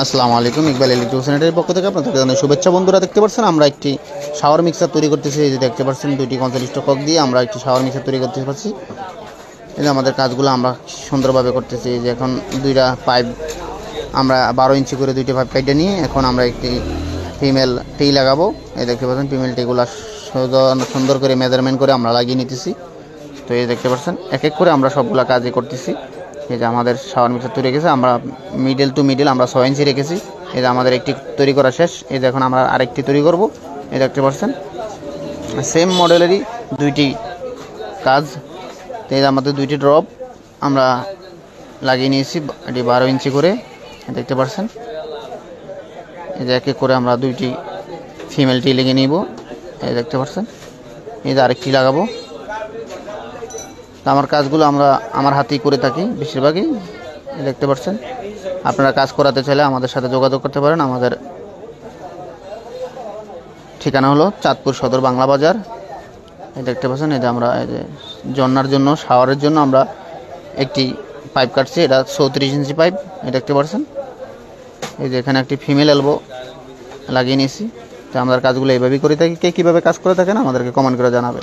আসসালামু আলাইকুম, ইকবাল ইলেকট্রিক সেন্টারের পক্ষ থেকে আপনাদের জানাই শুভেচ্ছা। বন্ধুরা, দেখতে পাচ্ছেন আমরা একটি শাওয়ার মিক্সার তৈরি করতেছি। এই যে দেখতে পাচ্ছেন 2টি 45 কক দিয়ে আমরা একটি শাওয়ার মিক্সার তৈরি করতে পারছি। এই যে আমাদের কাজগুলো আমরা সুন্দরভাবে করতেছি। এই যে এখন 2টা পাইপ আমরা 12 ইঞ্চি করে 2টি পাইপ কেটে নিয়ে এখন আমরা একটি ফিমেল টি লাগাবো। এই দেখতে পাচ্ছেন ফিমেল টিগুলো সুন্দর করে মেজারমেন্ট করে আমরা লাগিয়ে নিতেছি। তো এই দেখতে পাচ্ছেন এক এক করে আমরা সবগুলা কাজই করতেছি। এই যে আমাদের শাওয়ার মিক্সার তৈরি রেখেছে, আমরা মিডল টু মিডল আমরা 6 ইঞ্চি রেখেছি। এই যে আমাদের একটি তৈরি করা শেষ। এই যে এখন আমরা আরেকটি তৈরি করব। এই দেখতে পাচ্ছেন সেম মডেলেরই 2টি কাজ। এই যে আমাদের 2টি ড্রপ আমরা লাগিয়ে নিয়েছি, এটি 12 ইঞ্চি করে দেখতে পাচ্ছেন। এই যে এক এক করে আমরা 2টি ফিমেল টি লেগে নিব। এই দেখতে পাচ্ছেন এই যে আরেকটি লাগাবো। আমার কাজগুলো আমার হাতেই করে থাকি বেশিরভাগই। দেখতে পাচ্ছেন আপনারা কাজ করাতে চাইলে আমাদের সাথে যোগাযোগ করতে পারেন। আমাদের ঠিকানা হলো চাঁদপুর সদর বাংলা বাজার। এই দেখতে পাচ্ছেন এই যে আমরা এই যে জন্নার জন্য শাওয়ারের জন্য আমরা একটি পাইপ কাটছি, এটা 34 ইঞ্চি পাইপ। এই দেখতে পাচ্ছেন এই যে এখানে একটি ফিমেল এলবো লাগিয়ে নিয়েছি। তো আমাদের কাজগুলো এইভাবেই করে থাকি। কে কীভাবে কাজ করে থাকেন আমাদেরকে কমেন্ট করে জানাবে।